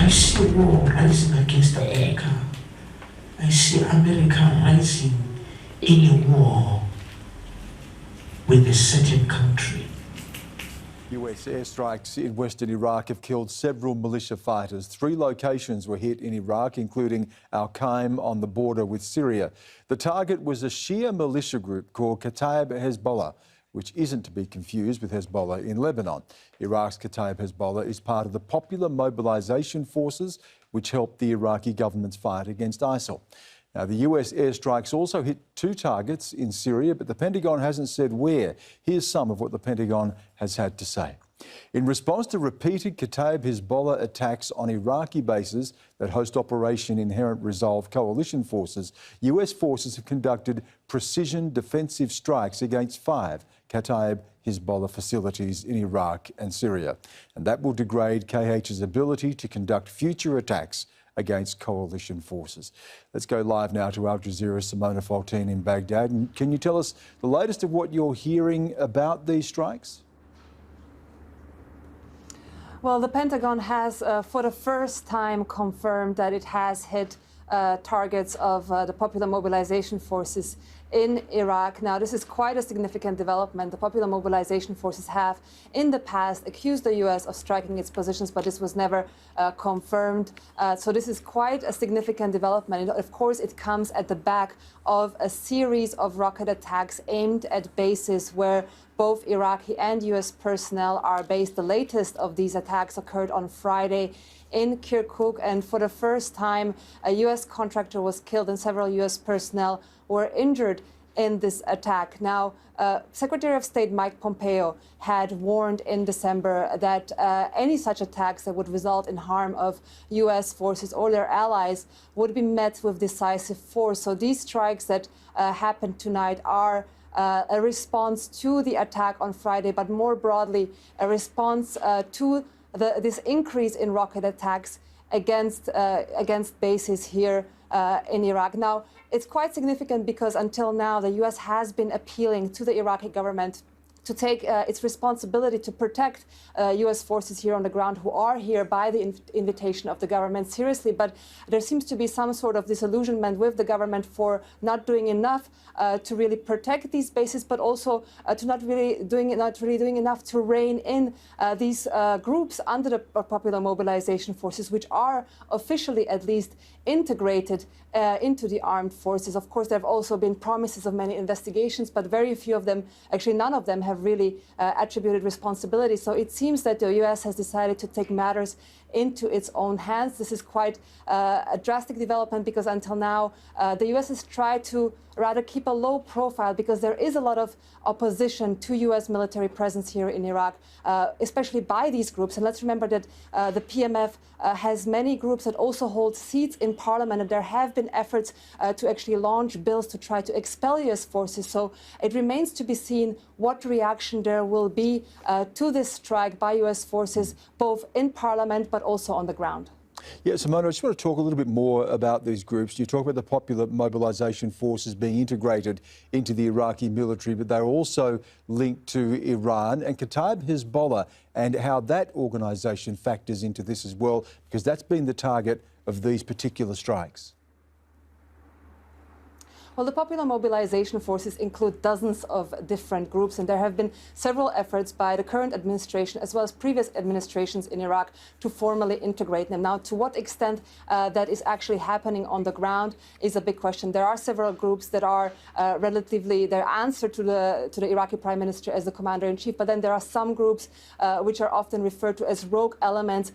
I see war rising against America. I see America rising in a war with a certain country. US airstrikes in western Iraq have killed several militia fighters. 3 locations were hit in Iraq, including Al-Qaim on the border with Syria. The target was a Shia militia group called Kataib Hezbollah, which isn't to be confused with Hezbollah in Lebanon. Iraq's Kataib Hezbollah is part of the Popular Mobilisation Forces, which helped the Iraqi government's fight against ISIL. Now, the US airstrikes also hit 2 targets in Syria, but the Pentagon hasn't said where. Here's some of what the Pentagon has had to say. In response to repeated Kataib Hezbollah attacks on Iraqi bases that host Operation Inherent Resolve coalition forces, US forces have conducted precision defensive strikes against 5 Kataib Hezbollah facilities in Iraq and Syria. And that will degrade KH's ability to conduct future attacks against coalition forces. Let's go live now to Al Jazeera's Simona Faltin in Baghdad. And can you tell us the latest of what you're hearing about these strikes? Well, the Pentagon has, for the first time, confirmed that it has hit targets of the Popular Mobilization Forces in Iraq. Now, this is quite a significant development. The Popular Mobilization Forces have, in the past, accused the U.S. of striking its positions, but this was never confirmed. So this is quite a significant development. Of course, it comes at the back of a series of rocket attacks aimed at bases where both Iraqi and U.S. personnel are based. The latest of these attacks occurred on Friday in Kirkuk, and for the first time, a U.S. contractor was killed and several U.S. personnel were injured in this attack. Now, Secretary of State Mike Pompeo had warned in December that any such attacks that would result in harm of U.S. forces or their allies would be met with decisive force. So these strikes that happened tonight are a response to the attack on Friday, but more broadly, a response to this increase in rocket attacks against bases here in Iraq. Now, it's quite significant because until now, the U.S. has been appealing to the Iraqi government to take its responsibility to protect U.S. forces here on the ground who are here by the invitation of the government seriously. But there seems to be some sort of disillusionment with the government for not doing enough to really protect these bases, but also to not really doing enough to rein in these groups under the Popular Mobilization Forces, which are officially at least integrated into the armed forces. Of course, there have also been promises of many investigations, but very few of them, actually none of them, have really attributed responsibility. So it seems that the U.S. has decided to take matters into its own hands. This is quite a drastic development because until now, the U.S. has tried to rather keep a low profile because there is a lot of opposition to U.S. military presence here in Iraq, especially by these groups. And let's remember that the PMF has many groups that also hold seats in parliament, and there have been efforts to actually launch bills to try to expel U.S. forces. So it remains to be seen what reaction there will be to this strike by U.S. forces, both in parliament but also on the ground. Yeah, Simona, I just want to talk a little bit more about these groups. You talk about the Popular Mobilisation Forces being integrated into the Iraqi military, but they're also linked to Iran and Kataib Hezbollah, and how that organisation factors into this as well, because that's been the target of these particular strikes. Well, the Popular Mobilization Forces include dozens of different groups, and there have been several efforts by the current administration as well as previous administrations in Iraq to formally integrate them. Now, to what extent that is actually happening on the ground is a big question. There are several groups that are relatively their answer to the Iraqi Prime Minister as the commander-in-chief, but then there are some groups which are often referred to as rogue elements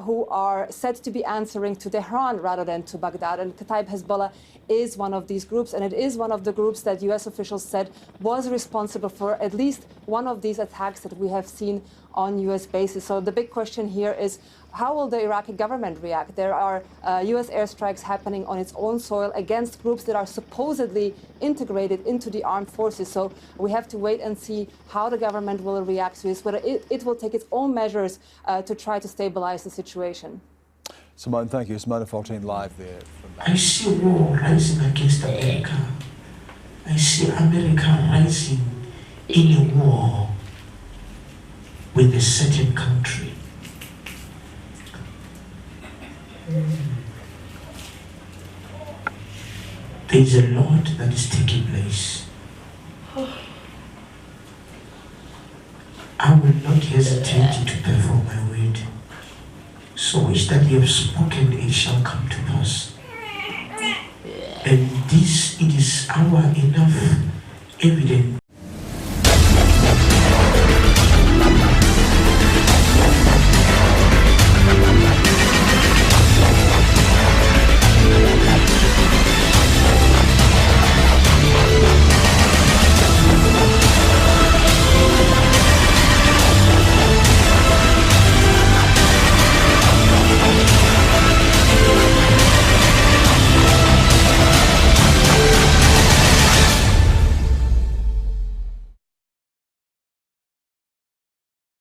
who are said to be answering to Tehran rather than to Baghdad. And Kataib Hezbollah is one of these groups, and it is one of the groups that U.S. officials said was responsible for at least one of these attacks that we have seen on U.S. bases. So the big question here is, how will the Iraqi government react? There are U.S. airstrikes happening on its own soil against groups that are supposedly integrated into the armed forces. So we have to wait and see how the government will react to this, whether it will take its own measures to try to stabilize the situation. Simone, thank you. Simona Faltin live there. I see war rising against America. I see America rising in a war with a certain country. There is a lot that is taking place. I will not hesitate to perform my word. So which that you have spoken, it shall come to pass. And this, it is our enough evidence